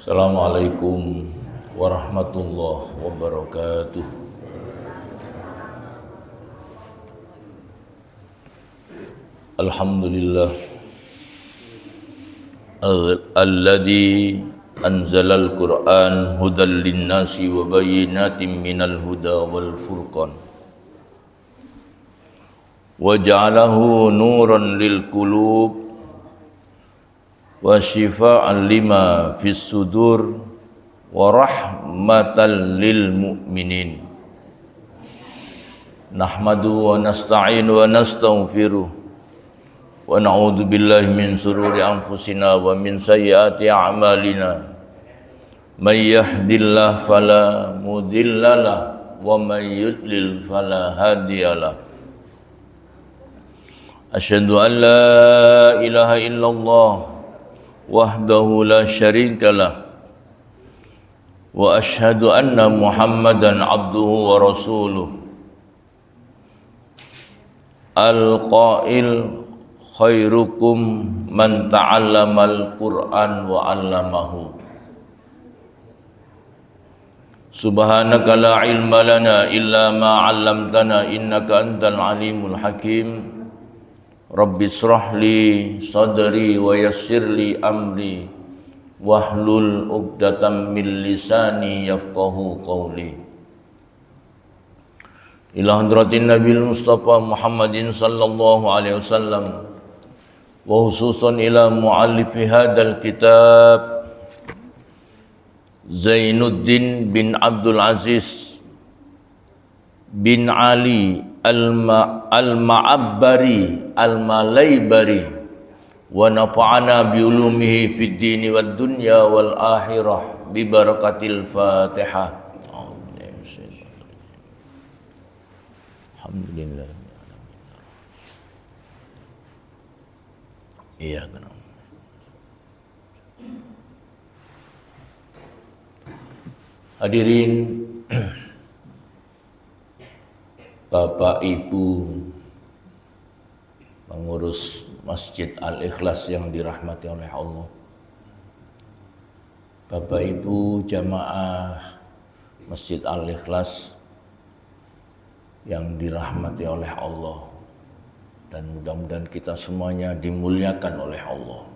Assalamualaikum warahmatullahi wabarakatuh. Alhamdulillah alladzi anzalal Qur'an hudal linnasi wa bayyinatin minal huda wal furqan wa ja'alahu nuran lil qulub wa shifaan lima fis sudur wa rahmatan lil mu'minin. Nahmadu wa nasta'inu wa nastaghfiruh wa na'udzu billahi min shururi anfusina wa min sayyiati a'malina. May yahdihillahu fala mudhillalah wa may yudlil fala hadiyalah. Asyhadu an la ilaha illallah wahdahu la syarikalah wa asyhadu anna Muhammadan abduhu wa rasuluh. Al-qail khairukum man ta'allamal Qur'an wa 'allamahu. Subhanaka la ilma lana illa ma 'allamtana innaka antal alimul hakim. Rabbi shrah li sadri wa yassir li amri wahlul 'uqdatam min lisani yafqahu qawli. Ila hadratin Nabil Mustafa Muhammadin sallallahu alaihi wasallam wa khususan ila muallifi hadzal kitab Zainuddin bin Abdul Aziz bin Ali al-Ma'abbari al-Malaybari wa nafa'ana bi ulumihi fid dini wad dunya wal akhirah bi barakatil Fatihah. Alhamdulillah. Iya kan. Hadirin Bapak Ibu pengurus Masjid Al-Ikhlas yang dirahmati oleh Allah, Bapak Ibu jamaah Masjid Al-Ikhlas yang dirahmati oleh Allah, dan mudah-mudahan kita semuanya dimuliakan oleh Allah.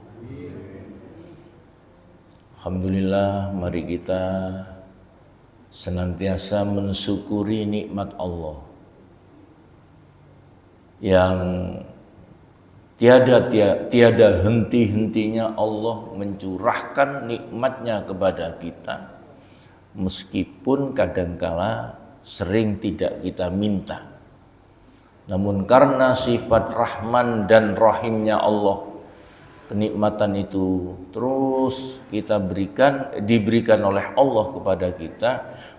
Alhamdulillah, mari kita senantiasa mensyukuri nikmat Allah yang tiada henti-hentinya. Allah mencurahkan nikmatnya kepada kita meskipun kadangkala sering tidak kita minta. Namun karena sifat Rahman dan Rahimnya Allah, kenikmatan itu terus kita diberikan oleh Allah kepada kita,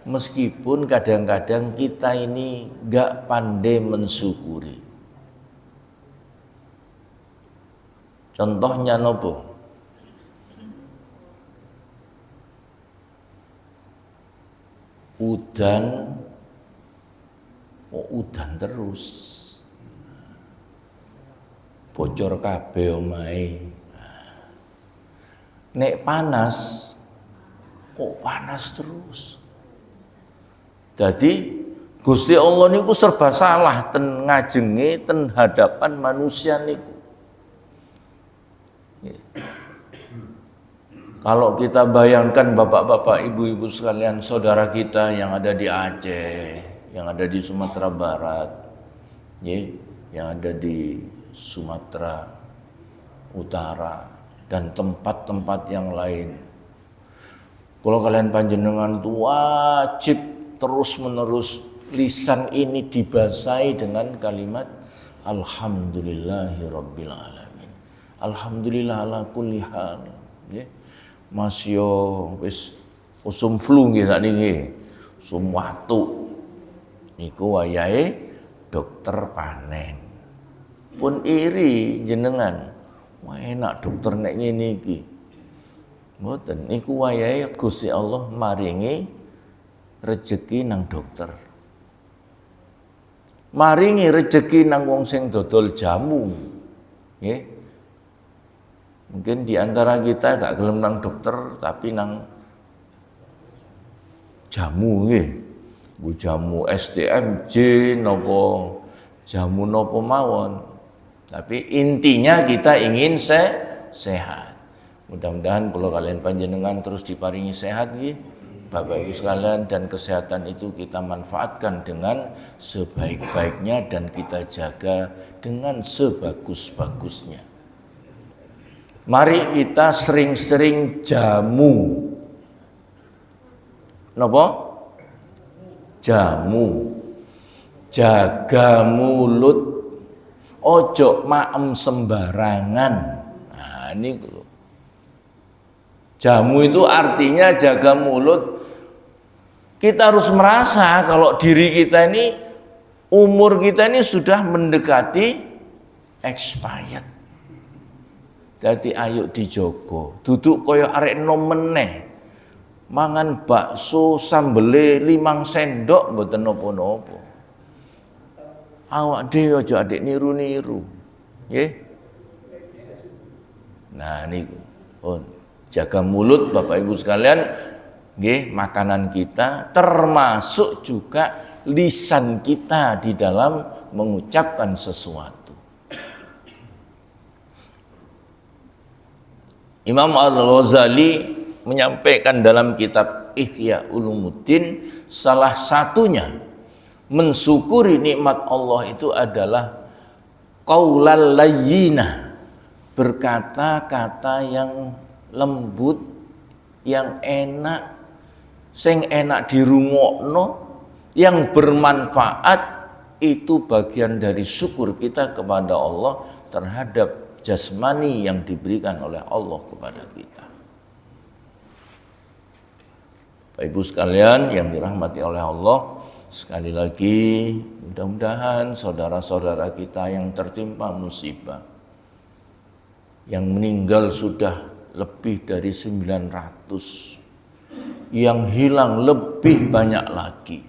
meskipun kadang-kadang kita ini gak pandai mensyukuri. Contohnya nopo? Udan terus, bocor kabeh omahe. Nek panas, kok panas terus. Jadi Gusti Allah niku serba salah ten ngajenge ten hadapan manusia niku. Kalau kita bayangkan bapak-bapak, ibu-ibu sekalian, saudara kita yang ada di Aceh, yang ada di Sumatera Barat, yang ada di Sumatera Utara dan tempat-tempat yang lain. Kalau kalian panjenengan itu wajib terus-menerus lisan ini dibasahi dengan kalimat Alhamdulillahirabbil alamin. Alhamdulillah ala kulli hal. Mas yo wis usum flu nggih sakniki. Usum watu. Niku wayahe dokter panen. Pun iri jenengan. Wah enak dokter nek ngene iki. Mboten, niku wayahe Gusti Allah maringi rejeki nang dokter. Maringi rejeki nang wong sing dodol jamu. Nggih. Mungkin di antara kita gak gelem nang dokter tapi nang jamu nggih. Bu jamu STMJ napa jamu napa mawon. Tapi intinya kita ingin sehat. Mudah-mudahan kalau kalian panjenengan terus diparingi sehat nggih. Bapak Ibu sekalian, dan kesehatan itu kita manfaatkan dengan sebaik-baiknya dan kita jaga dengan sebagus-bagusnya. Mari kita sering-sering jamu. Napa? Jamu. Jaga mulut. Ojo maem sembarangan. Nah, ini jamu itu artinya jaga mulut. Kita harus merasa kalau diri kita ini, umur kita ini sudah mendekati expired. Jadi ayo dijogo. Duduk koyo arek nom meneh. Mangan bakso sambele 5 sendok mboten napa-napa. Awak dhewe aja adik niru-niru. Nggih. Nah niku. Jaga mulut Bapak Ibu sekalian, nggih, makanan kita termasuk juga lisan kita di dalam mengucapkan sesuatu. Imam Al-Ghazali menyampaikan dalam kitab Ihya Ulumuddin, salah satunya mensyukuri nikmat Allah itu adalah qaulal layyinah, berkata-kata yang lembut, yang enak, sing enak dirungokno, yang bermanfaat, itu bagian dari syukur kita kepada Allah terhadap jasmani yang diberikan oleh Allah kepada kita. Bapak Ibu sekalian yang dirahmati oleh Allah, sekali lagi mudah-mudahan saudara-saudara kita yang tertimpa musibah, yang meninggal sudah lebih dari 900, yang hilang lebih banyak lagi.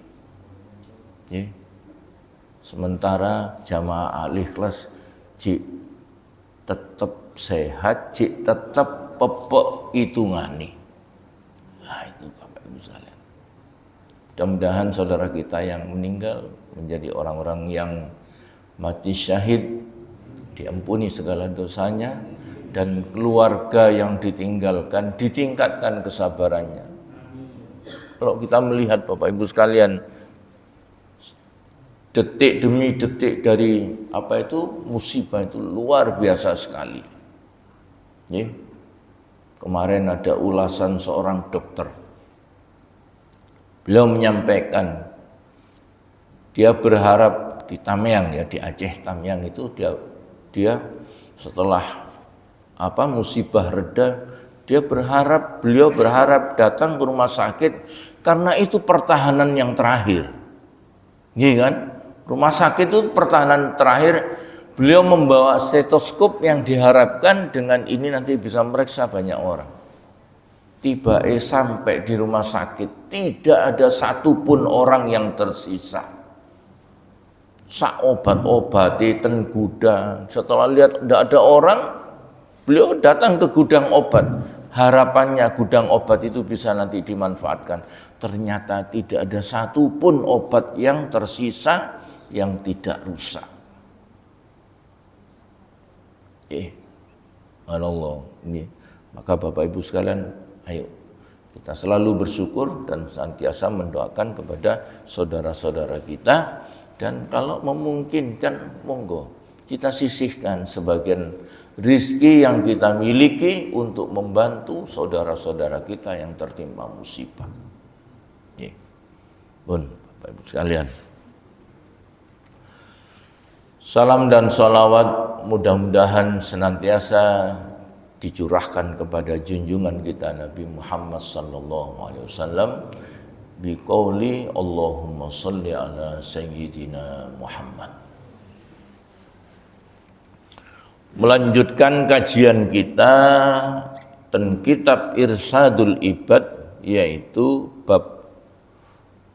Sementara jamaah al-ikhlas cik tetap sehat, cik tetap pepek hitungane. Nah itu Bapak Ibu sekalian. Mudah-mudahan saudara kita yang meninggal menjadi orang-orang yang mati syahid, diampuni segala dosanya, dan keluarga yang ditinggalkan ditingkatkan kesabarannya. Kalau kita melihat Bapak Ibu sekalian, detik demi detik dari musibah itu luar biasa sekali. Kemarin ada ulasan seorang dokter. Beliau menyampaikan dia berharap di Tamyang, ya di Aceh Tamyang itu dia setelah musibah reda, beliau berharap datang ke rumah sakit karena itu pertahanan yang terakhir. Iya kan? Rumah sakit itu pertahanan terakhir. Beliau membawa stetoskop yang diharapkan dengan ini nanti bisa meriksa banyak orang. Tiba sampai di rumah sakit, tidak ada satupun orang yang tersisa. Sak obat-obati ten gudang. Setelah lihat tidak ada orang, beliau datang ke gudang obat. Harapannya gudang obat itu bisa nanti dimanfaatkan. Ternyata tidak ada satupun obat yang tersisa yang tidak rusak. Allah ini. Maka Bapak Ibu sekalian, ayo kita selalu bersyukur dan senantiasa mendoakan kepada saudara-saudara kita, dan kalau memungkinkan monggo kita sisihkan sebagian rizki yang kita miliki untuk membantu saudara-saudara kita yang tertimpa musibah. Pun Bapak Ibu sekalian, salam dan salawat mudah-mudahan senantiasa dicurahkan kepada junjungan kita Nabi Muhammad sallallahu alaihi wasallam biqauli Allahumma shalli ala sayyidina Muhammad. Melanjutkan kajian kita tentang kitab Irsadul Ibad, yaitu bab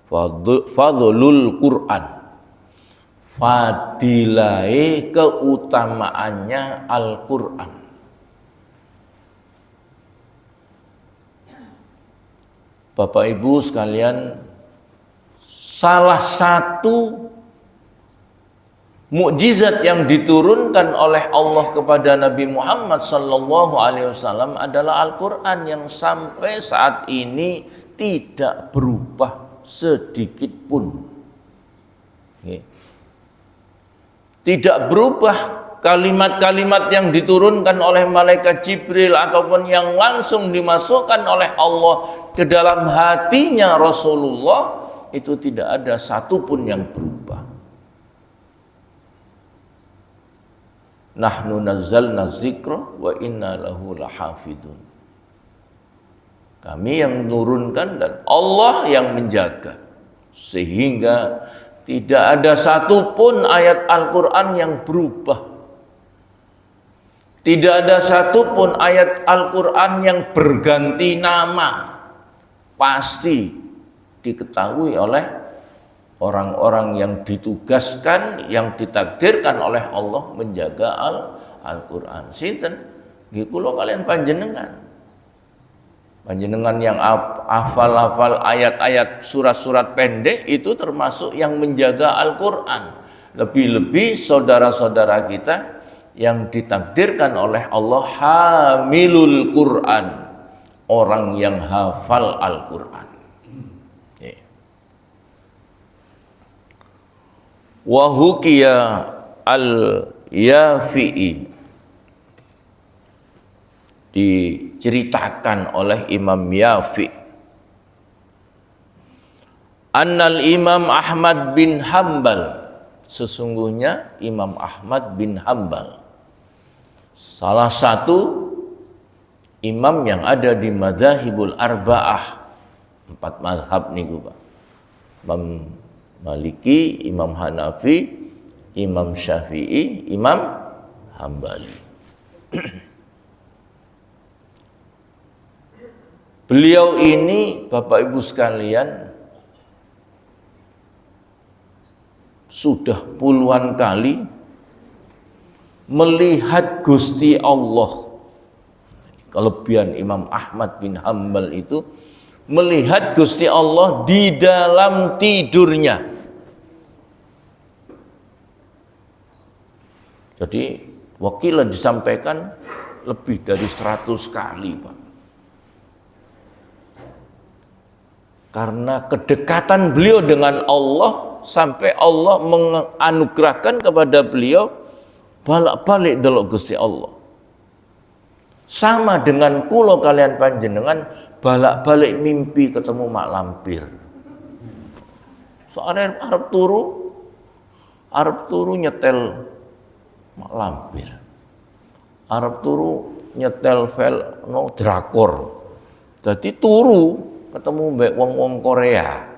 Fadlul Quran, fadilai keutamaannya Al-Quran. Bapak Ibu sekalian, salah satu mukjizat yang diturunkan oleh Allah kepada Nabi Muhammad sallallahu alaihi wasallam adalah Al-Qur'an yang sampai saat ini tidak berubah sedikit pun. Tidak berubah kalimat-kalimat yang diturunkan oleh malaikat Jibril ataupun yang langsung dimasukkan oleh Allah ke dalam hatinya Rasulullah, itu tidak ada satupun yang berubah. Nahnu nazzalna dzikra wa inna lahu lahafidun. Kami yang menurunkan dan Allah yang menjaga, sehingga tidak ada satupun ayat Al-Quran yang berubah. Tidak ada satupun ayat Al-Quran yang berganti nama. Pasti diketahui oleh orang-orang yang ditugaskan, yang ditakdirkan oleh Allah menjaga Al-Quran. Sinten? Nggih kula kalian panjenengan. Panjenengan yang hafal-hafal ayat-ayat surat-surat pendek itu termasuk yang menjaga Al-Quran. Lebih-lebih saudara-saudara kita yang ditakdirkan oleh Allah hamilul Quran, orang yang hafal Al-Quran. Wa hukiya al-Yafi'i, diceritakan oleh Imam Yafi', annal Imam Ahmad bin Hambal, sesungguhnya Imam Ahmad bin Hambal salah satu imam yang ada di Madzhabul Arba'ah, 4 mazhab niku Pak. Imam Maliki, Imam Hanafi, Imam Syafi'i, Imam Hambali. Beliau ini Bapak Ibu sekalian sudah puluhan kali melihat Gusti Allah. Kelebihan Imam Ahmad bin Hambal itu melihat Gusti Allah di dalam tidurnya. Jadi wakilah disampaikan lebih dari 100 kali Pak. Karena kedekatan beliau dengan Allah sampai Allah menganugerahkan kepada beliau balak-balik delok Gusti Allah. Sama dengan kula kalian panjenengan balak-balik mimpi ketemu mak lampir. Soalnya arep turu nyetel mak lampir. Arep turu nyetel drakor. Jadi turu ketemu mbek wong-wong Korea.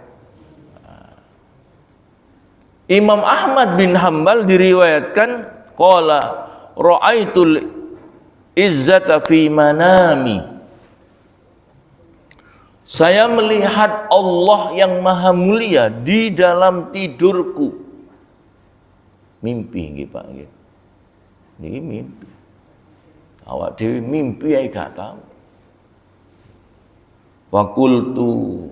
Imam Ahmad bin Hambal diriwayatkan qala ra'aitul izzata fi manami. Saya melihat Allah yang maha mulia di dalam tidurku. Mimpi nggih Pak nggih. Niki mimpi. Awak dhewe mimpi ae gak tau. Fakultu,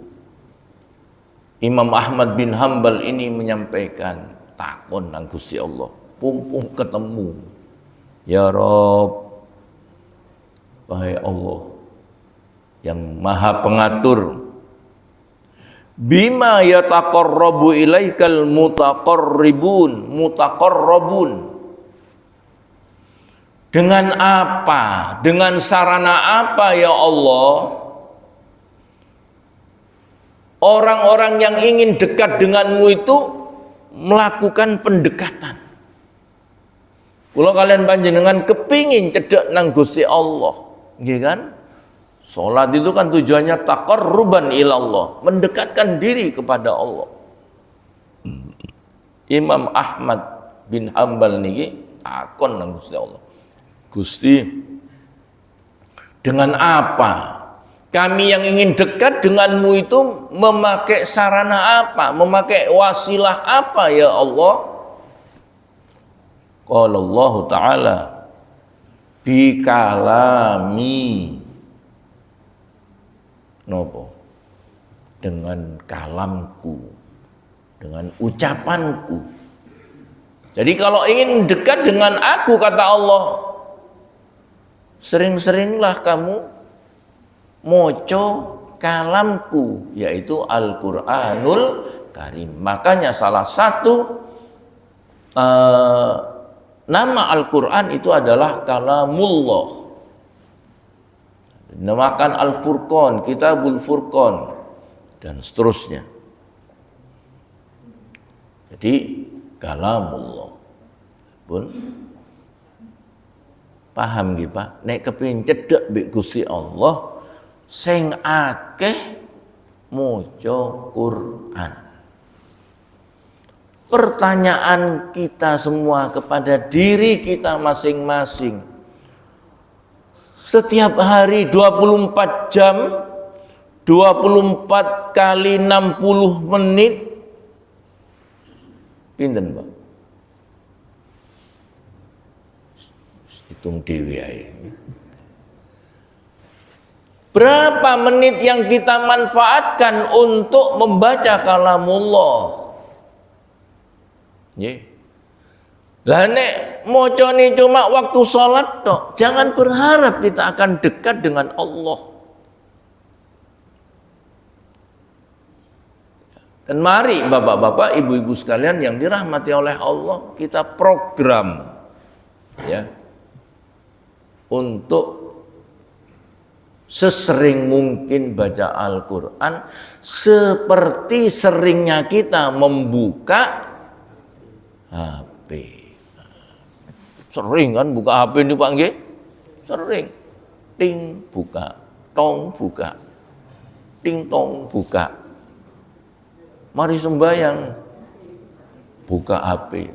Imam Ahmad bin Hambal ini menyampaikan takon nang Gusti Allah. Pumpung ketemu. Ya Rabb, wahai Allah yang maha pengatur, bima yataqarrabu ilaikal mutaqarrabun, dengan apa, dengan sarana apa ya Allah orang-orang yang ingin dekat denganmu itu melakukan pendekatan. Kalau kalian panjenengan kepingin cedek nang Gusti Allah, nggih kan? Salat itu kan tujuannya taqarruban ilallah, mendekatkan diri kepada Allah. Imam Ahmad bin Hambal niki takon nang Gusti Allah. Gusti, dengan apa kami yang ingin dekat denganmu itu memakai sarana apa, memakai wasilah apa ya Allah? Qala Allah Ta'ala bi kalami. Nopo? dengan kalamku, dengan ucapanku. Jadi kalau ingin dekat dengan aku, kata Allah, sering-seringlah kamu moco kalamku, yaitu Al-Quranul Karim. Makanya salah satu nama Al-Quran itu adalah kalamullah. Dinamakan Al-Furqan, Kitabul Furqan, dan seterusnya. Jadi kalamullah. Pun paham nggih Pak? Nek kepengin cedhek mbek Gusti Allah, sing akeh maca Quran. Pertanyaan kita semua kepada diri kita masing-masing. Setiap hari 24 jam, 24 kali 60 menit, pinten Pak? Hitung dhewe ae. Berapa menit yang kita manfaatkan untuk membaca kalamullah? Nggih. Lah nek mocone cuma waktu sholat tok, jangan berharap kita akan dekat dengan Allah. Dan mari bapak-bapak, ibu-ibu sekalian yang dirahmati oleh Allah, kita program ya untuk sesering mungkin baca Al-Quran seperti seringnya kita membuka HP. Sering kan buka HP ini Pak nggih? Sering. Ting buka, tong buka. Ting tong buka. Mari sembahyang. Buka HP.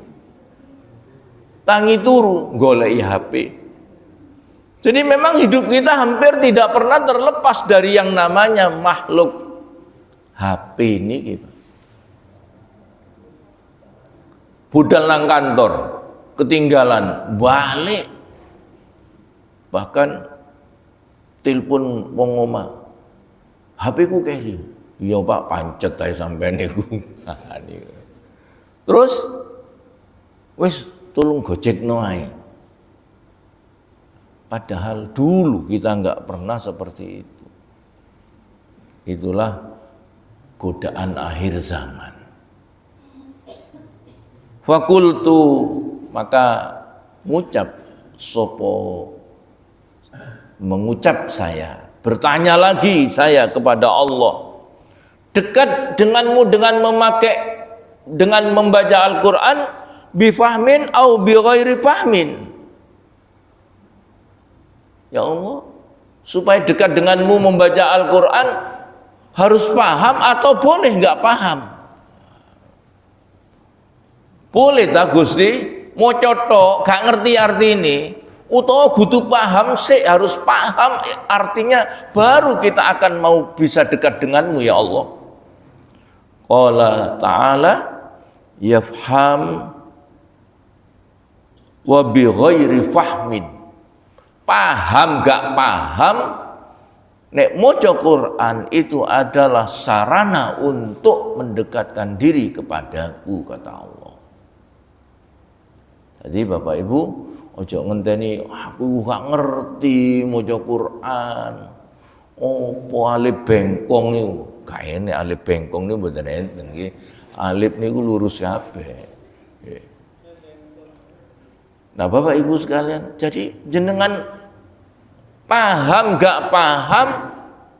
Tangi turu goleki HP. Jadi memang hidup kita hampir tidak pernah terlepas dari yang namanya makhluk HP ini gitu. Budal nang kantor ketinggalan balik, bahkan telepon wong omah, HP ku keri, iya Pak pancet ae sampean niku. Terus wis tolong gojekno ae. Padahal dulu kita nggak pernah seperti itu. Itulah godaan akhir zaman. Fakultu, maka mengucap saya, bertanya lagi saya kepada Allah, dekat denganmu dengan membaca Al-Quran bifahmin au bi ghairi fahmin. Ya Allah, supaya dekat denganmu membaca Al-Quran harus paham atau boleh nggak paham? Boleh tak Gusti, mau cotok, gak ngerti arti ini, utawa kudu paham sih, harus paham artinya, baru kita akan mau bisa dekat denganmu ya Allah. Qala ta'ala yafham wa bi ghairi fahmin. Paham gak paham, nek maca Quran itu adalah sarana untuk mendekatkan diri kepadaku, kata Allah. Jadi Bapak Ibu, ojo ngenteni aku gak ngerti maca Quran. Oh, alif bengkong niku. Gak enek alif bengkong niku mboten enten nggih. Alif niku lurus kabeh. Nah, Bapak Ibu sekalian, jadi jenengan paham gak paham,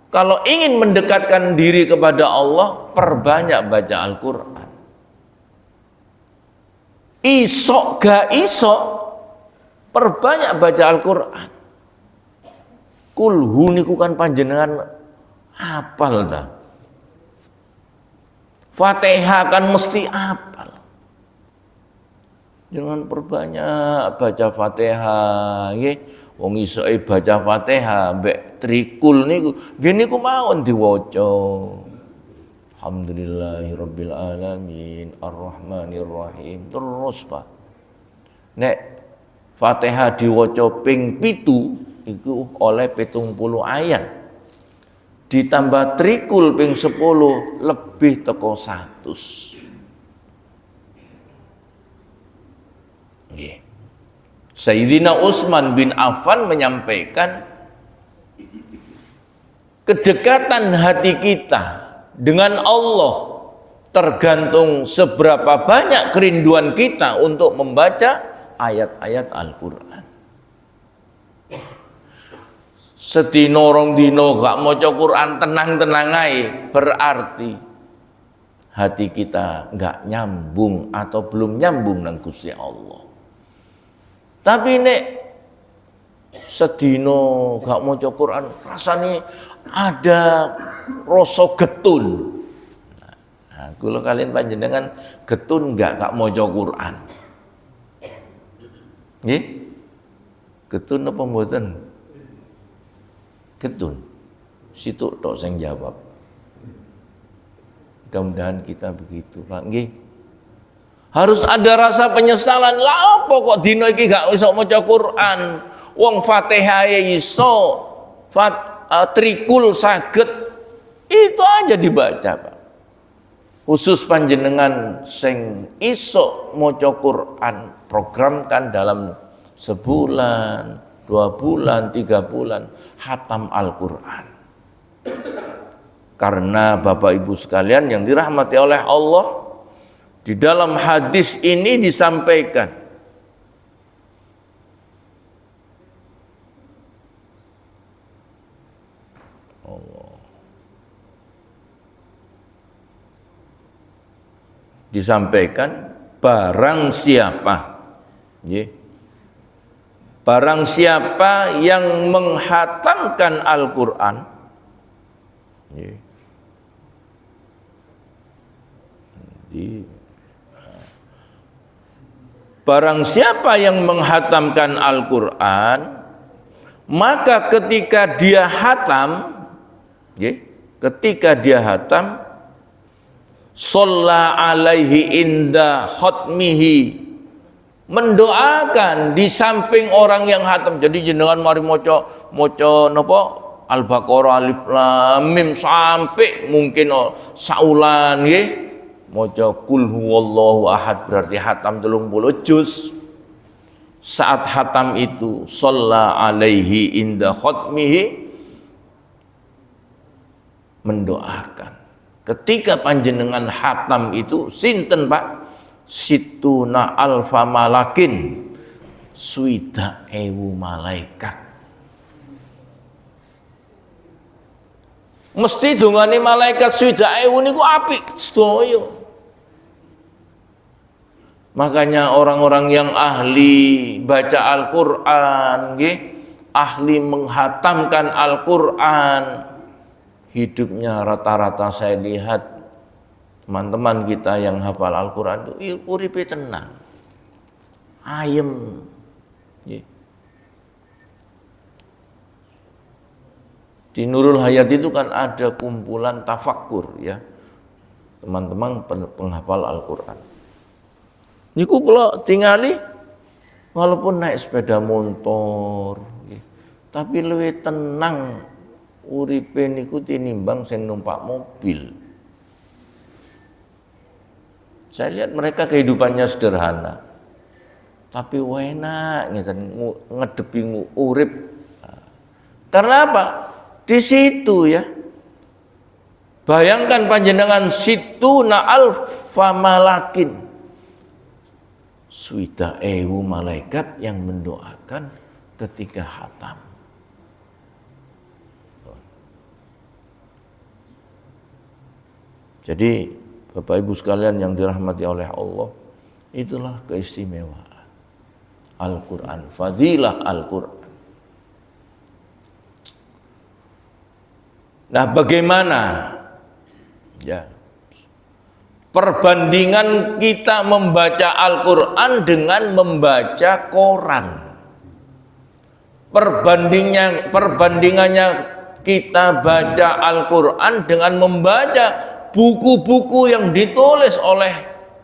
kalau ingin mendekatkan diri kepada Allah, perbanyak baca Al-Quran. Isok gak isok, perbanyak baca Al-Quran. Kulhu niku kan panjenengan hafal dah. Fatihah kan mesti hafal. Jangan perbanyak baca Fatihah, nggih. Wong isoke baca Fatihah mbek trikul niku, nggih niku mawon diwaca. Alhamdulillahirabbil alamin arrahmanirrahim. Terus Pak, nek Fatihah diwaca ping 7 iku oleh 70 ayat. ditambah trikul ping 10 lebih teko 100. Nggih. Sayyidina Utsman bin Affan menyampaikan kedekatan hati kita dengan Allah tergantung seberapa banyak kerinduan kita untuk membaca ayat-ayat Al-Quran. Sedino rong dino gak maca Quran tenang-tenang ae, berarti hati kita gak nyambung atau belum nyambung nang Gusti Allah. Tapi nek sedino gak maca Quran rasane ada rasa getun. Nah, kalau kalian panjenengan getun gak maca Quran? Nggih? Getun apa mboten? Getun. Situ tok sing jawab. Mudah-mudahan kita begitu, Pak. Nggih. Harus ada rasa penyesalan. Lah apa kok dino iki gak iso maca Quran? Wong Fatihah iso, trikul saged. Itu aja dibaca, Pak. Khusus panjenengan sing iso maca Quran, programkan dalam sebulan, 2 bulan, 3 bulan khatam Al-Quran. Karena Bapak Ibu sekalian yang dirahmati oleh Allah, di dalam hadis ini disampaikan barang siapa barang siapa yang menghatamkan Al-Quran, barang siapa yang menghatamkan Al-Quran, maka ketika dia hatam, shalla alaihi inda khatmihi, mendoakan di samping orang yang hatam. Jadi jenengan mari maca napa Al-Baqarah, Alif Lam Mim sampai mungkin saulan nggih, maca qul huwallahu ahad berarti hatam 30 juz. Saat hatam itu shalla alaihi inda khatmihi, mendoakan. Ketika panjenengan hatam itu sinten, Pak? Situna alfa malakin, 20.000 malaikat. Mesti dongane malaikat 20.000 niku apik sedaya. Makanya orang-orang yang ahli baca Al-Qur'an nggih, ahli menghatamkan Al-Qur'an, hidupnya rata-rata saya lihat teman-teman kita yang hafal Al-Quran itu uripe tenang, ayem. Di Nurul Hayat itu kan ada kumpulan tafakkur ya, teman-teman penghafal Al-Quran. Niku kula tingali walaupun naik sepeda motor, tapi luwih tenang uripe niku tinimbang sing numpak mobil. Saya lihat mereka kehidupannya sederhana, tapi enak ngedepi urip. Karena apa? Di situ ya. Bayangkan panjenengan situna alfa malakin, 20.000 malaikat yang mendoakan ketika hatam. Jadi Bapak Ibu sekalian yang dirahmati oleh Allah, itulah keistimewaan Al-Quran, fadilah Al-Quran. Nah, bagaimana ya perbandingan kita membaca Al-Quran dengan membaca koran? Perbandingannya kita baca Al-Quran dengan membaca buku-buku yang ditulis oleh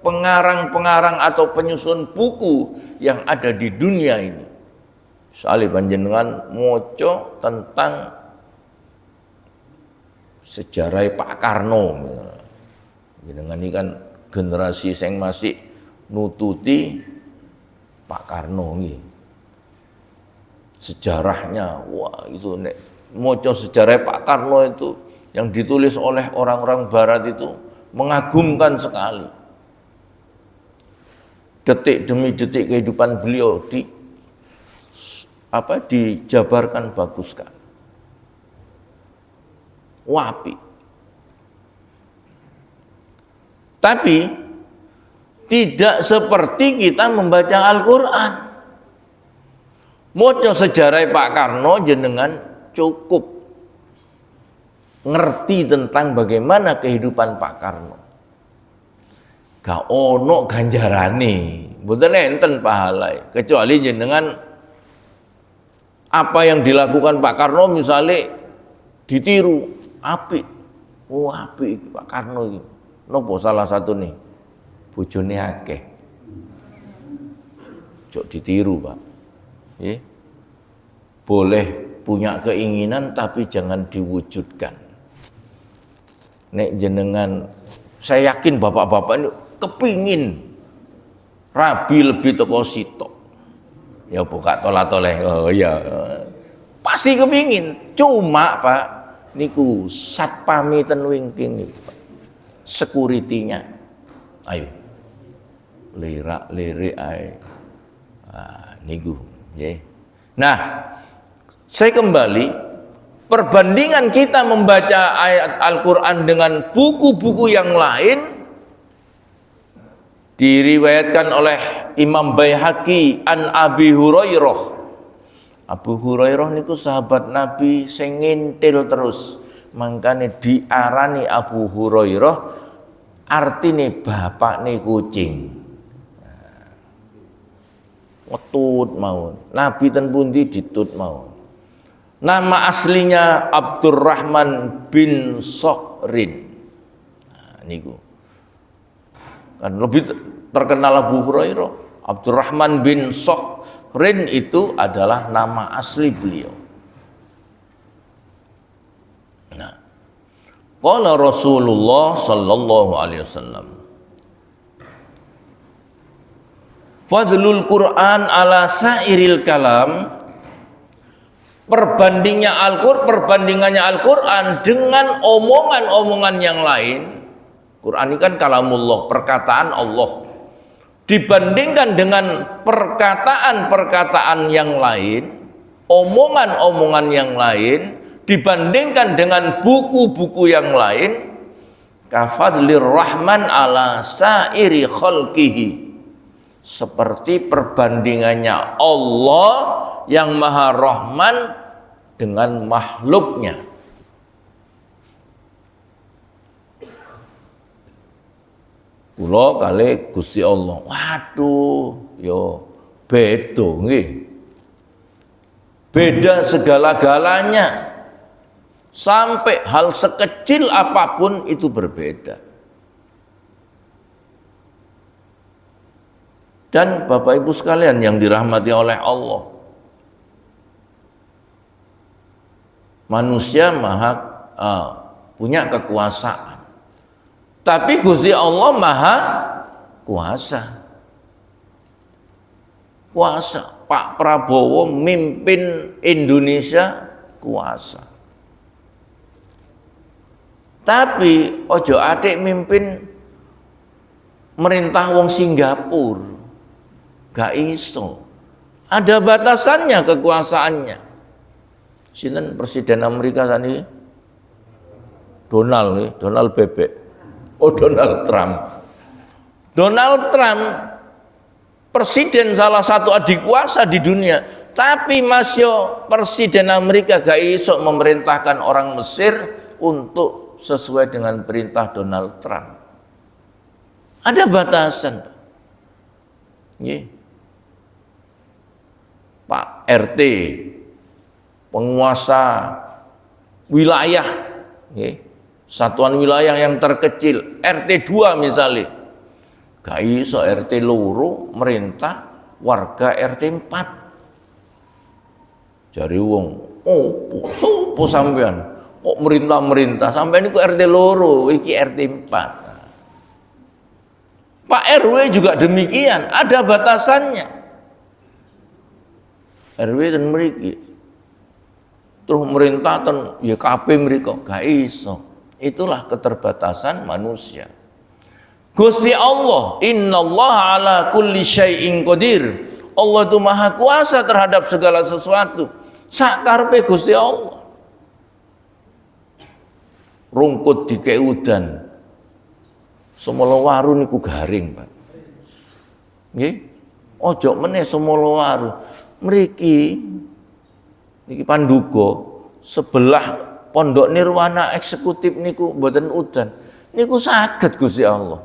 pengarang-pengarang atau penyusun buku yang ada di dunia ini. Soalnya panjenengan moco tentang sejarah Pak Karno. Jenengan ini kan generasi yang masih nututi Pak Karno nggih. Sejarahnya, wah itu nek maca sejarah Pak Karno itu yang ditulis oleh orang-orang barat itu mengagumkan sekali. Detik demi detik kehidupan beliau dijabarkan bagus sekali. Wapi. Tapi tidak seperti kita membaca Al-Quran. Maca sejarah Pak Karno jenengan cukup ngerti tentang bagaimana kehidupan Pak Karno. Gak ono ganjarane, mboten enten pahalai, kecuali jenengan apa yang dilakukan Pak Karno misalnya ditiru, apik. Oh apik Pak Karno iki. Nopo salah satu nih, bojone akeh. Cok ditiru, Pak. Ya. Boleh punya keinginan tapi jangan diwujudkan. Nek jenengan, saya yakin bapak-bapak ini kepingin rabi lebih teko sitok. Ya buka tolah-toleh. Oh iya. Pasti kepingin. Cuma Pak, niku satpami ten wingking niku, Pak. Security-nya. Ayo. Lirak-lirik ae. Niku, nggih. Nah, saya kembali perbandingan kita membaca ayat Al-Qur'an dengan buku-buku yang lain diriwayatkan oleh Imam Baihaqi an Abi Hurairah. Abu Hurairah niku sahabat Nabi sing ngintil terus, mangkane diarani Abu Hurairah, artine bapakne kucing. Ngetut mawon. Nabi ten pundi ditut mawon. Nama aslinya Abdurrahman bin Sokhrin. Niku kan lebih terkenal Abu Hurairah. Abdurrahman bin Sokhrin itu adalah nama asli beliau. Nah, qala Rasulullah sallallahu alaihi wasallam, fadlul Quran ala sairil kalam, perbandingannya Al-Quran dengan omongan-omongan yang lain. Quran ini kan kalamullah, perkataan Allah, dibandingkan dengan perkataan-perkataan yang lain, omongan-omongan yang lain, dibandingkan dengan buku-buku yang lain, kafadlir rahman ala sairi khalqihi, seperti perbandingannya Allah yang maha rahman dengan makhluknya. Kula kali Gusti Allah, waduh, yo beda nggih. Beda segala-galanya. Sampai hal sekecil apapun itu berbeda. Dan Bapak Ibu sekalian yang dirahmati oleh Allah, manusia punya kekuasaan, tapi Gusti Allah maha kuasa. Pak Prabowo mimpin Indonesia kuasa, tapi ojo adik mimpin merintah wong Singapura, gak iso. Ada batasannya kekuasaannya. Sinten Presiden Amerika sani? Donald Bebek. Oh, Donald Trump. Donald Trump presiden salah satu adikuasa di dunia, tapi masih Presiden Amerika gak iso memerintahkan orang Mesir untuk sesuai dengan perintah Donald Trump. Ada batasan, Pak RT, penguasa wilayah, satuan wilayah yang terkecil, RT 2 misalnya, gak iso RT loro merintah warga RT 4. Jari wong, sopo sampean? Kok merintah sampai niku RT loro, iki RT 4. Pak RW juga demikian, ada batasannya. RW dan mriki. Terus merintah ten ya kabeh mriko, gak iso. Itulah keterbatasan manusia. Gusti Allah, innallaha ala kulli syai'in qadir. Allah itu maha kuasa terhadap segala sesuatu. Sak karepe Gusti Allah. Rungkut dikei udan. Semolo waru niku garing, Pak. Nggih. Ojo meneh semolo waru. Mriki niki Panduga sebelah Pondok Nirwana eksekutif niku mboten udan. Niku saged Gusti Allah.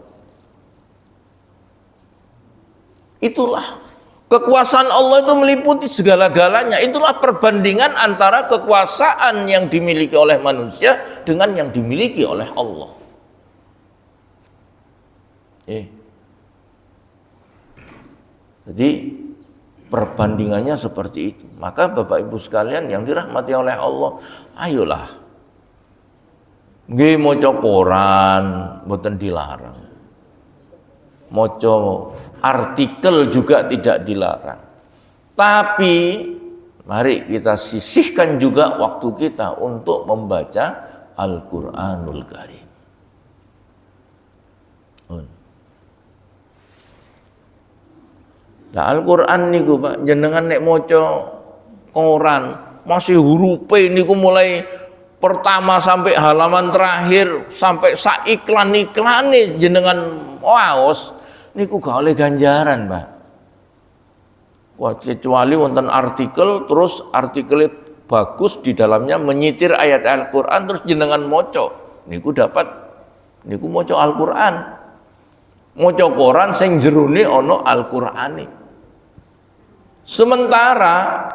Itulah kekuasaan Allah itu meliputi segala-galanya. Itulah perbandingan antara kekuasaan yang dimiliki oleh manusia dengan yang dimiliki oleh Allah. Jadi perbandingannya seperti itu. Maka Bapak Ibu sekalian yang dirahmati oleh Allah, ayolah. Nggih maca koran mboten dilarang. Maca artikel juga tidak dilarang. Tapi mari kita sisihkan juga waktu kita untuk membaca Al-Qur'anul Karim. Nah, Al-Qur'an niku Pak, jenengan nek maca koran masih hurufe niku mulai pertama sampai halaman terakhir sampai sak iklan-iklane jenengan waos niku gak oleh ganjaran, Pak. Kecuali wonten artikel terus artikelnya bagus di dalamnya menyitir ayat Al-Qur'an terus jenengan maca niku dapat niku maca Al-Qur'an. Maca koran sing jerone ana Al-Qur'ane. Sementara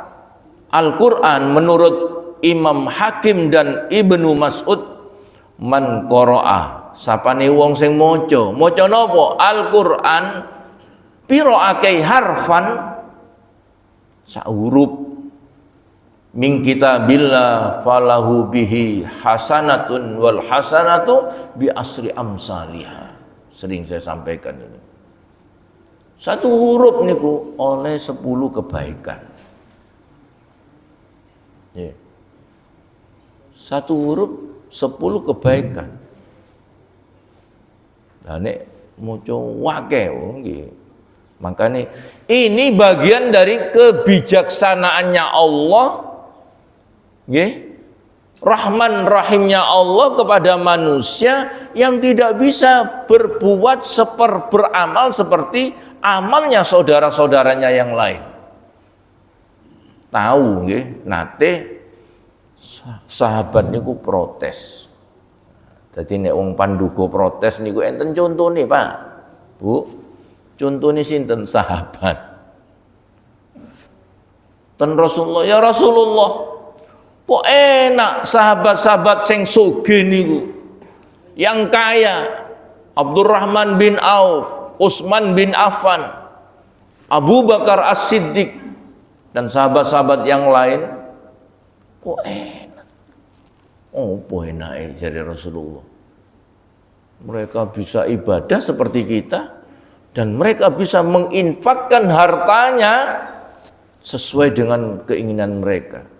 Al-Qur'an menurut Imam Hakim dan Ibnu Mas'ud man qara'a sapane wong sing maca napa Al-Qur'an pira akeh harfan sak huruf min kitabillah falahu bihi hasanatun wal hasanatu bi asri amsalihah. Sering saya sampaikan ini. Satu huruf niku oleh 10 kebaikan. Ya. Satu huruf 10 kebaikan. Lah nek maca wake nggih. Makanya ini bagian dari kebijaksanaannya Allah, nggih. Rahman Rahimnya Allah kepada manusia yang tidak bisa berbuat beramal seperti amalnya saudara-saudaranya yang lain. Tahu nggih, nate sahabat niku protes. Dadi nek wong Panduga protes niku enten contone, Pak. Bu. Contone sinten sahabat. Ten Rasulullah, ya Rasulullah. Kok enak sahabat-sahabat sing sugih niku. Yang kaya Abdurrahman bin Auf, Utsman bin Affan, Abu Bakar As-Siddiq dan sahabat-sahabat yang lain. Kok enak. Oh, apa enake jare Rasulullah. Mereka bisa ibadah seperti kita dan mereka bisa menginfakkan hartanya sesuai dengan keinginan mereka.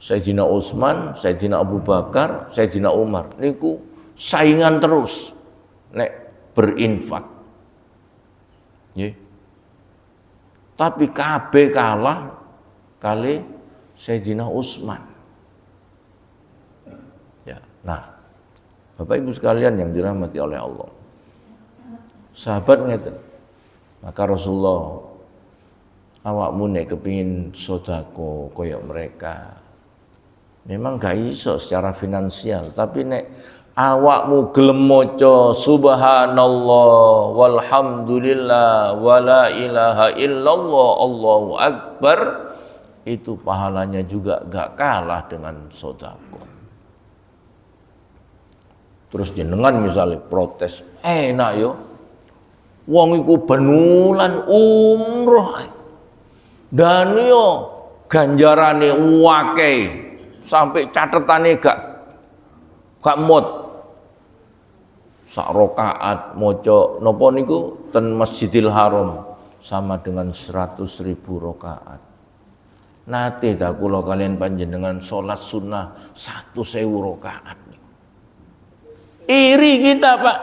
Sayyidina Utsman, Sayyidina Abu Bakar, Sayyidina Umar niku saingan terus nek berinfak. Nggih. Tapi kabeh kalah kali Sayyidina Utsman. Ya, nah, Bapak Ibu sekalian yang dirahmati oleh Allah. Sahabat ngeten. Maka Rasulullah awakmu nek kepingin sedekah kaya mereka. Memang gak iso secara finansial, tapi nek awakmu gelem maca subhanallah walhamdulillah wala ilaha illallah Allahu akbar, itu pahalanya juga gak kalah dengan sedekah. Terus jenengan misalnya protes, enak yo wong iku benulan umroh dan yo ganjarane akeh sampai catetane gak mut. Sak rakaat maca napa niku ten Masjidil Haram sama dengan 100.000 rakaat. Nate ta kula kalian panjenengan salat sunnah 1.000 rakaat. Iri kita, Pak.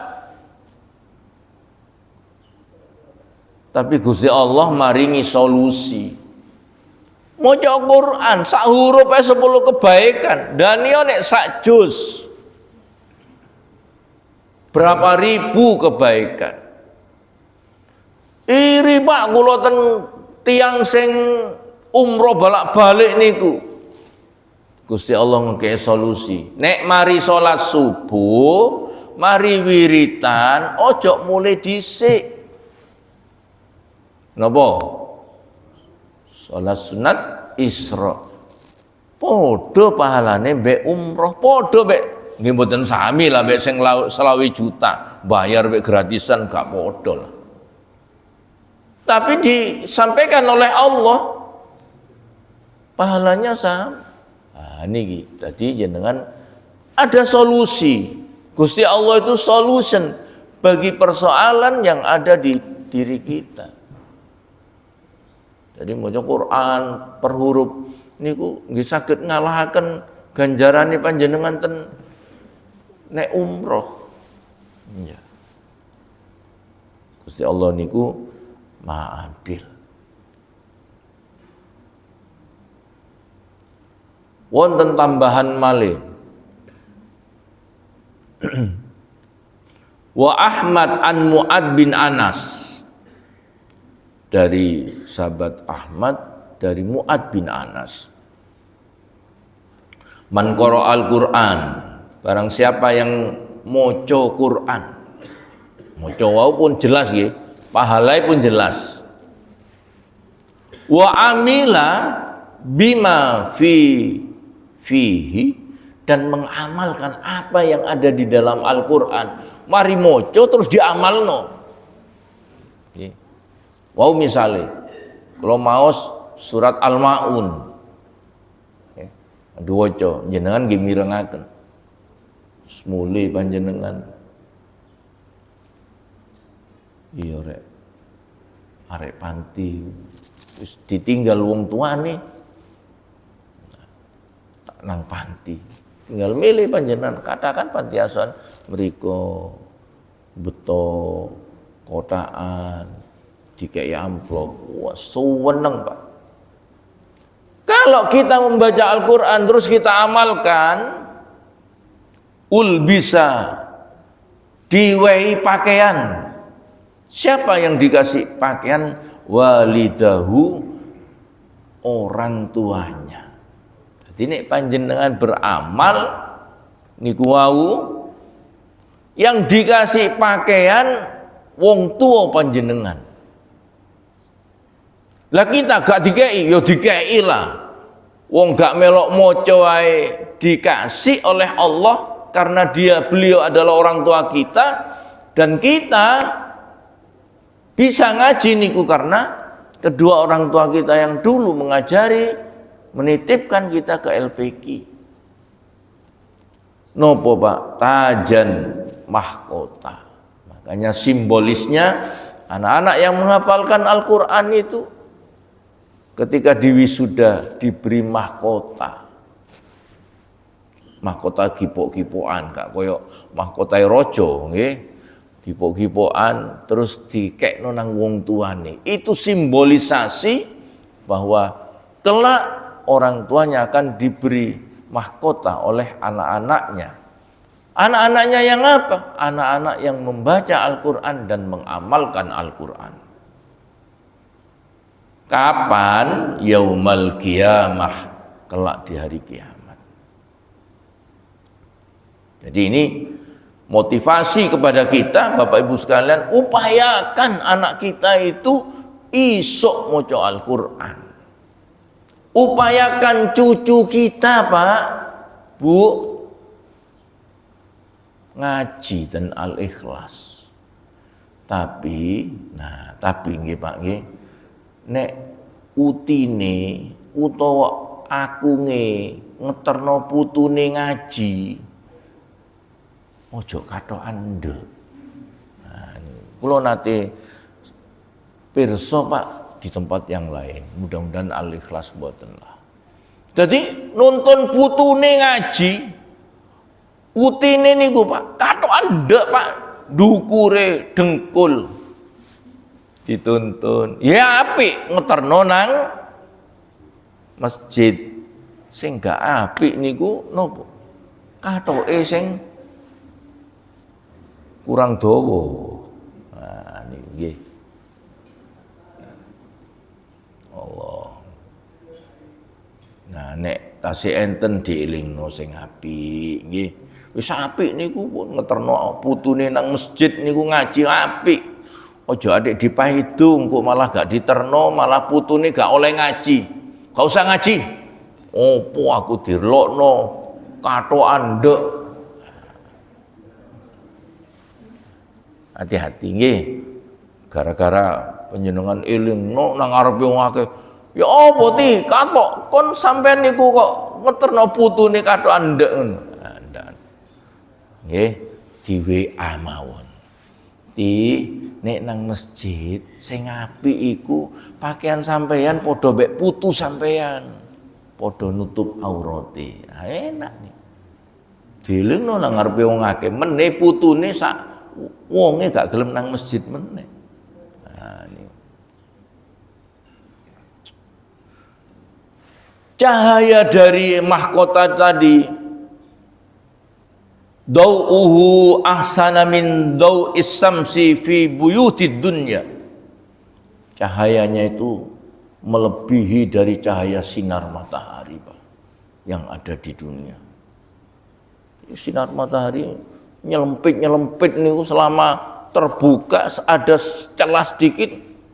Tapi Gusti Allah maringi solusi. Maca Quran sak huruf 10 kebaikan. Dan yo nek sak juz berapa ribu kebaikan. Iri Pak kula ten tiyang sing umroh balak-balik niku. Gusti Allah ngekei solusi. Nek mari salat subuh, mari wiritan, ojo mulai dhisik. Napa? Salat sunat Isra. Padha pahalane mbek umroh, padha mbek nggih mboten sami lah mbek sing 20 juta, bayar mbek gratisan gak padha lah. Tapi disampaikan oleh Allah pahalanya sama. Nah, niki tadi jenengan ada solusi. Gusti Allah itu solution bagi persoalan yang ada di diri kita. Jadi maca Quran per huruf niku nggih saged ngalahaken ganjarane panjenengan ten nek umroh. Ya. Gusti Allah niku Maha Adil. Wonten tambahan malih. Wa Ahmad an Mu'ad bin Anas. Dari sahabat Ahmad dari Mu'ad bin Anas. Man qara'al Qur'an, barang siapa yang maca Quran. Maca wau pun jelas nggih, pahalai pun jelas. Wa amila bima fihi, dan mengamalkan apa yang ada di dalam Al-Qur'an. Mari maca terus diamalno. Nggih. Wau misale kalau maos surat Al-Maun. Diwaca jenengan nggih mirengaken. Semule panjenengan. Iya rek. Arek panti wis ditinggal wong tuane. Nang panti. Tinggal milih panjenengan, katakan panti asuhan mriko beto kotaan dikai amplop. Wah, suweneng Pak. Kalau kita membaca Al-Quran terus kita amalkan, bisa diwehi pakaian. Siapa yang dikasih pakaian? Walidahu, orang tuanya. Jadi nek panjenengan beramal niku wau yang dikasih pakaian wong tua panjenengan. Lah kita gak dikei, yo dikei lah. Wong gak melok maca wae dikasih oleh Allah karena beliau adalah orang tua kita, dan kita bisa ngaji niku karena kedua orang tua kita yang dulu mengajari, menitipkan kita ke LPQ. Nopo Pak? Tajan mahkota. Makanya simbolisnya anak-anak yang menghafalkan Al-Quran itu ketika diwisuda diberi mahkota. Mahkota gipok-gipokan, gak koyo mahkota rojo nggih. Gipok-gipokan terus dikekno nang wong tuane. Itu simbolisasi bahwa kelak orang tuanya akan diberi mahkota oleh anak-anaknya. Anak-anaknya yang apa? Anak-anak yang membaca Al-Quran dan mengamalkan Al-Quran. Kapan? Yaumal qiyamah, kelak di hari kiamat. Jadi ini motivasi kepada kita, Bapak Ibu sekalian, upayakan anak kita itu isok maca Al-Quran. Upayakan cucu kita, Pak, Bu, ngaji dan Al-Ikhlas. Tapi nggih Pak nggih, nek utine utawa aku ngeterno putune ngaji ojo katokan ndek. Nah, kula nate pirsa Pak di tempat yang lain. Mudah-mudahan al-ikhlas mboten lah. Jadi nuntun putune ngaji utine niku Pak katokan ndek Pak, dukure dengkul dituntun. Ya apik ngeterno nang masjid. Sing gak apik niku nopo? Katoke sing kurang dawa. Nah niki nggih. Allah. Nah nek tasih enten dielingno sing apik nggih. Wis apik niku pun ngeterno putune nang masjid niku ngaji apik. Ojo adik dipahidung kok malah gak diterno, malah putune gak oleh ngaji. Gak usah ngaji. Opo aku dirlokno katokan ndek. Hati-hati nggih. Gara-gara panjenengan elingno nang ngarepe wong akeh. Ya apa ti katok kon sampean niku kok ngeterno putune katokan ndek ngono. Nggih, di WA mawon. Nek nang masjid sing apik iku pakaian sampeyan padha mek putu sampeyan. Padha nutup aurate. Nah, enak nih. Dilingno nang ngarepe wong akeh, meneh putune sak wonge gak gelem nang masjid meneh. Nah, ini. Cahaya dari mahkota tadi dau'uhu ahsana min dau'is samsi fi buyutid dunya. Cahayanya itu melebihi dari cahaya sinar matahari Pak yang ada di dunia. Sinar matahari nyelempit niku selama terbuka ada celah sedikit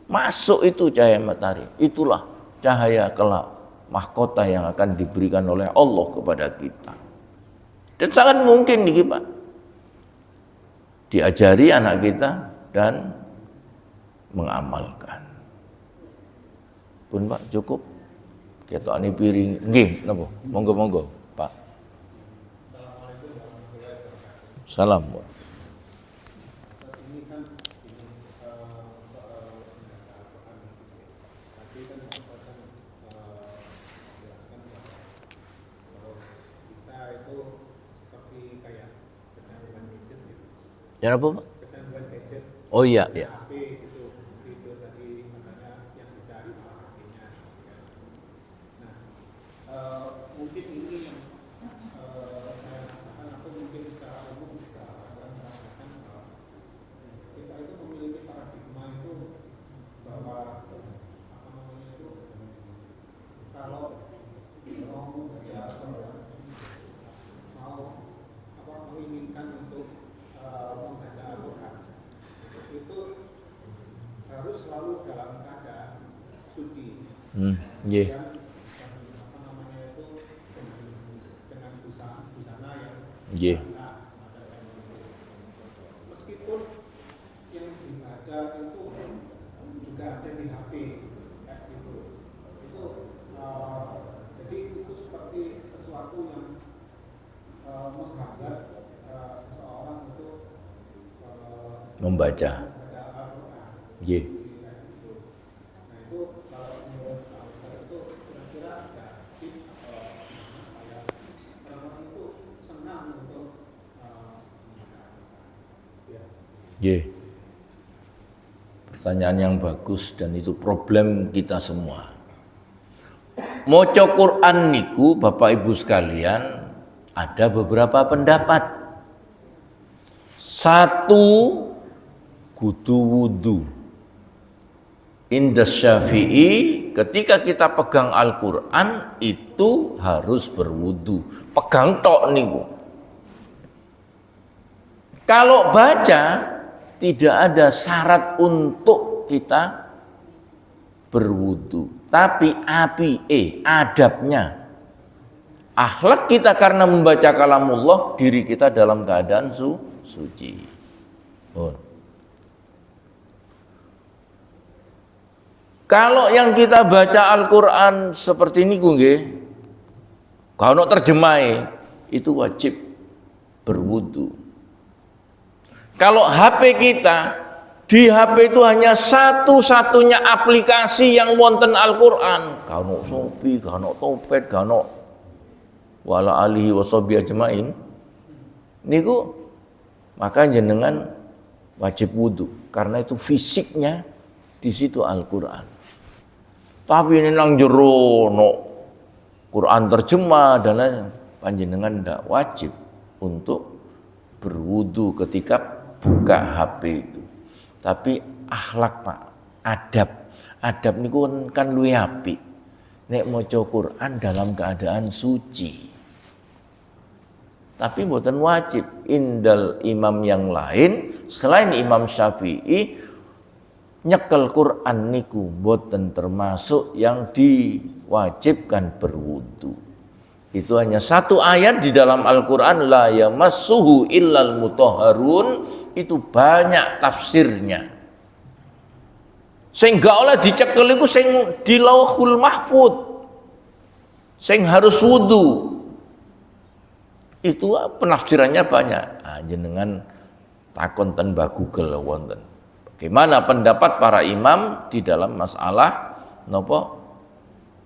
masuk itu cahaya matahari. Itulah cahaya kelak mahkota yang akan diberikan oleh Allah kepada kita. Dan sangat mungkin nih Pak diajari anak kita dan mengamalkan. Pun Pak cukup. Ketokane piring. Nggih, napa? Monggo Pak. Salam. Ya apa Pak? Kecanduan gadget. Oh iya, iya. HP itu tadi makanya yang dicari malah HP-nya. Nah, mungkin ini yang saya katakan atau mungkin secara umum bisa saya merasakan bahwa kita itu memiliki paradigma itu bahwa apa namanya itu kalau mau membaca mau apa menginginkan untuk membaca Al-Quran itu harus selalu dalam keadaan suci. Yeah. Dan apa namanya itu dengan busana yang Yeah. meskipun yang dibaca itu juga ada di HP kayak gitu. Itu jadi itu seperti sesuatu yang menghambat seseorang untuk Membaca. Al-Quran. Yeah. Nah itu kalau menurut Al-Quran itu kira-kira ada tips atau supaya orang itu senang untuk Yeah. Pertanyaan yang bagus dan itu problem kita semua. Maca Quran niku Bapak Ibu sekalian ada beberapa pendapat. Satu, kudu wudu. Indah Syafi'i ketika kita pegang Al-Quran itu harus berwudu. Pegang tok niku. Kalau baca tidak ada syarat untuk kita berwudu. Tapi adabnya. Akhlak kita karena membaca kalamullah, diri kita dalam keadaan suci. Kalau yang kita baca Al-Quran seperti ini nggih, Kalau terjemai itu wajib berwudu. Kalau HP kita, di HP itu hanya satu-satunya aplikasi yang wonten Al-Qur'an. Kano sopi, kano topet, kano wala alihi washabi ajmain. Niku maka jenengan wajib wudu karena itu fisiknya di situ Al-Qur'an. Tapi ini nang jero no Quran terjemah dan lain, panjenengan tidak wajib untuk berwudu ketika buka HP itu. Tapi akhlak Pak, adab niku kan luwih apik. Nek maca Quran dalam keadaan suci. Tapi mboten wajib indal imam yang lain selain Imam Syafi'i nyekel Quran niku mboten termasuk yang diwajibkan berwudu. Itu hanya satu ayat di dalam Al-Qur'an la yamassuhu illal mutahharun, itu banyak tafsirnya. Sing gak oleh dicekel iku sing di Lauhul Mahfuz. Sing harus wudu. Itu penafsirannya banyak. Nah, jenengan takon ten Mbah Google wonten. Bagaimana pendapat para imam di dalam masalah nopo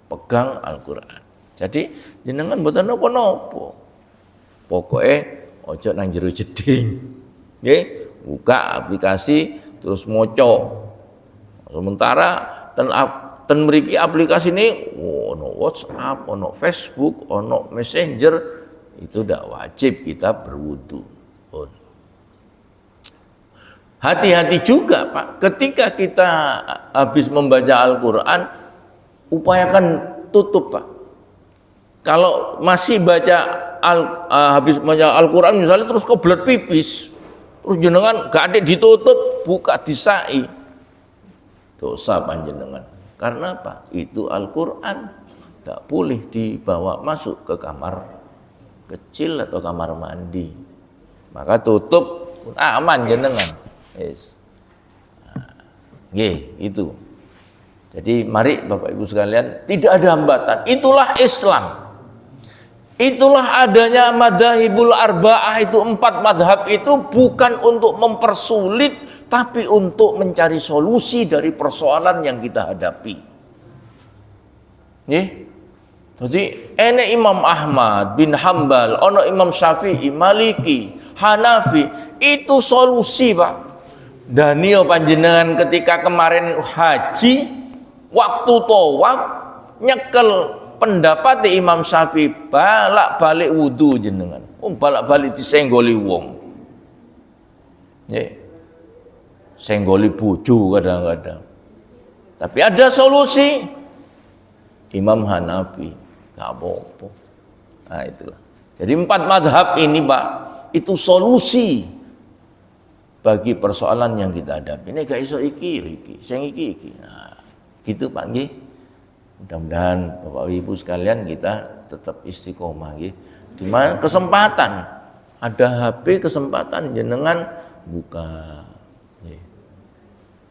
pegang Al-Qur'an. Jadi jenengan mboten napa-napa. Pokoke ojo nang jero jeding. Nggih, buka aplikasi terus maca. Sementara ten mriki aplikasi ini ono WhatsApp, ono Facebook, ono Messenger, itu tidak wajib kita berwudu. Hati-hati juga Pak, ketika kita habis membaca Al-Quran, upayakan tutup Pak. Kalau masih habis baca Al-Quran misalnya terus kebelet pipis, terus jenengan gak ada ditutup, buka disai, dosa panjenengan. Karena apa? Itu Al-Quran, tidak boleh dibawa masuk ke kamar kecil atau kamar mandi. Maka tutup, aman jenengan. Yes. Itu. Jadi mari Bapak Ibu sekalian, tidak ada hambatan. Itulah Islam. Itulah adanya madzhabul arba'ah, itu 4 mazhab itu bukan untuk mempersulit, tapi untuk mencari solusi dari persoalan yang kita hadapi. Jadi ene Imam Ahmad bin Hambal, ono Imam Syafi'i, Maliki, Hanafi, itu solusi Pak. Danio panjenengan ketika kemarin haji, waktu tawaf nyekel pendapat Imam Syafi'i, balik wudu jenengan. Balik disenggoli wong. Senggoli bojo kadang-kadang. Tapi ada solusi. Imam Hanafi, gak apa-apa. Nah itulah. Jadi 4 madhab ini Pak, itu solusi bagi persoalan yang kita hadapi. Ini gak iso iki, sing iki. Nah, gitu Pak nggih. Mudah-mudahan Bapak Ibu sekalian kita tetap istiqomah nggih. Di mana kesempatan ada HP, kesempatan jenengan buka.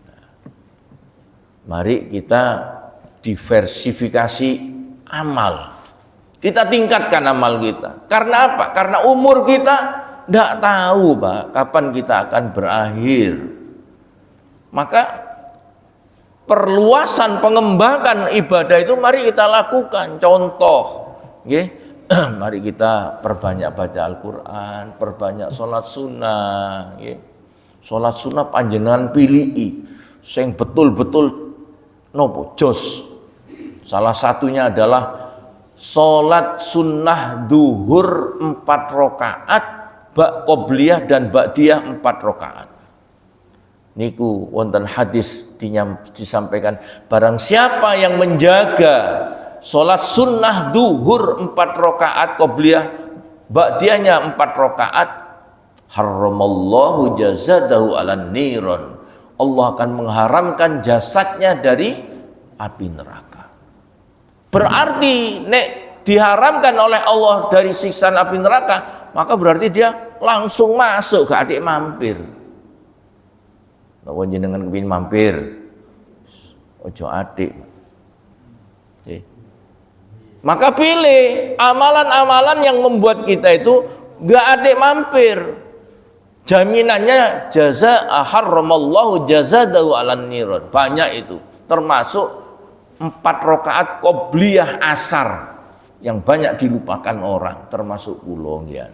Nah, mari kita diversifikasi amal. Kita tingkatkan amal kita. Karena apa? Karena umur kita tidak tahu Pak kapan kita akan berakhir. Maka perluasan pengembangan ibadah itu mari kita lakukan. Contoh, mari kita perbanyak baca Al-Quran, perbanyak sholat sunnah. Sholat sunnah panjenengan pilih, sing betul-betul nopo jos. Salah satunya adalah sholat sunnah duhur 4 rakaat, bak qobliyah dan ba'diyah 4 rakaat. Niku wonten hadis disampaikan, barang siapa yang menjaga sholat sunnah duhur 4 rakaat, qobliyah ba'diyahnya 4 rakaat, haramallahu jazadahu alan niron. Allah akan mengharamkan jasadnya dari api neraka. Berarti nek diharamkan oleh Allah dari siksaan api neraka, maka berarti dia langsung masuk ke adik mampir. Nek jenengan kepengin mampir, ojo adik. Maka pilih amalan-amalan yang membuat kita itu gak ada mampir. Jaminannya jaza harramallahu jazadahu alan niron. Banyak itu. Termasuk 4 rakaat qobliyah asar yang banyak dilupakan orang, termasuk kula nggih.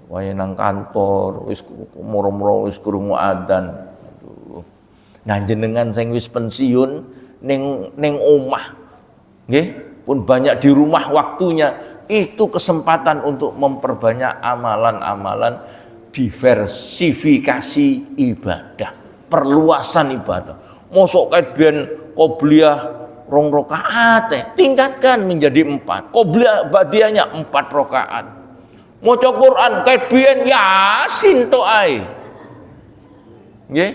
Wae nang kantor wis moro-moro wis krungu adzan. Aduh. Nah jenengan sing wis pensiun ning omah nggih, pun banyak di rumah waktunya, itu kesempatan untuk memperbanyak amalan-amalan, diversifikasi ibadah, perluasan ibadah. Mosok kayak biyen qobliyah 2 rakaat, tingkatkan menjadi 4. Qobliyah badiahnya 4 rakaat. Maca Quran kayak biyen Yasin to ae. Nggih?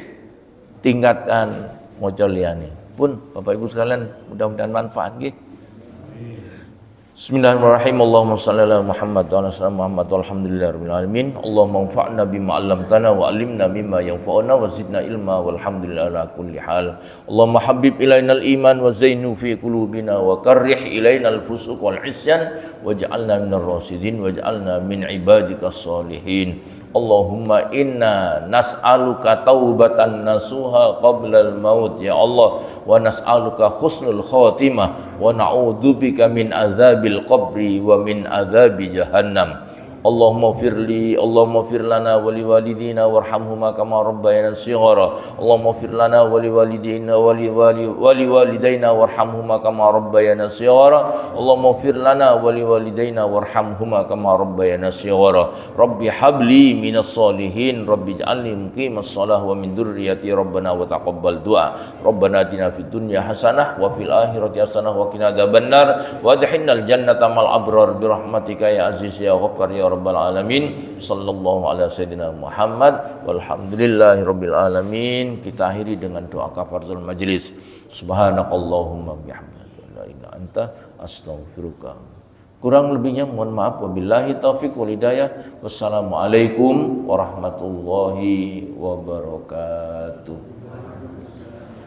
Tingkatkan maca liyane. Pun Bapak Ibu sekalian, mudah-mudahan manfaat nggih. Bismillahirrahmanirrahim. Allahumma shalli ala Muhammad wa ala Muhammad walhamdulillahirabbil alamin. Allahumma anfa'na bima 'allamtana wa 'allimna mimma yanfa'una wa zidna ilma walhamdulillahi ala kulli hal. Allahumma habbib ilainal iman wa zayyinhu fi qulubina wa karrih ilainal fusuq wal 'isyan waj'alna minar rasyidin waj'alna min ibadikas sholihin. Allahumma inna nas'aluka taubatan nasuha qablal maut ya Allah, wa nas'aluka husnul khatimah wa na'udzubika min azabil qabri wa min azabi jahannam. Allahumma firli, Allahumma fir lana wa liwalidina warhamhuma kama rabbayana shighara. Allahumma fir lana wa liwalidina wa liwalidaina warhamhuma kama rabbayana shighara. Allahumma fir lana wa liwalidaina warhamhuma kama rabbayana shighara. Rabbi habli minas solihin, Rabbi ij'alni muqimas shalah wa min dzurriyyati rabbana wa taqabbal du'a. Rabbana atina fid dunya hasanah wa fil akhirati hasanah wa qina adzabannar wa adkhilnal jannata mal abrar bi rahmatika ya aziz ya ghaffar ya rabbal alamin. Sallallahu ala sayyidina Muhammad walhamdulillahi rabbil alamin. Kita akhiri dengan doa kafaratul majlis. Subhanakallahumma bihamdika la ilaha illa anta astaghfiruka. Kurang lebihnya mohon maaf. Wabillahi taufiq wal hidayah. Wassalamualaikum warahmatullahi wabarakatuh.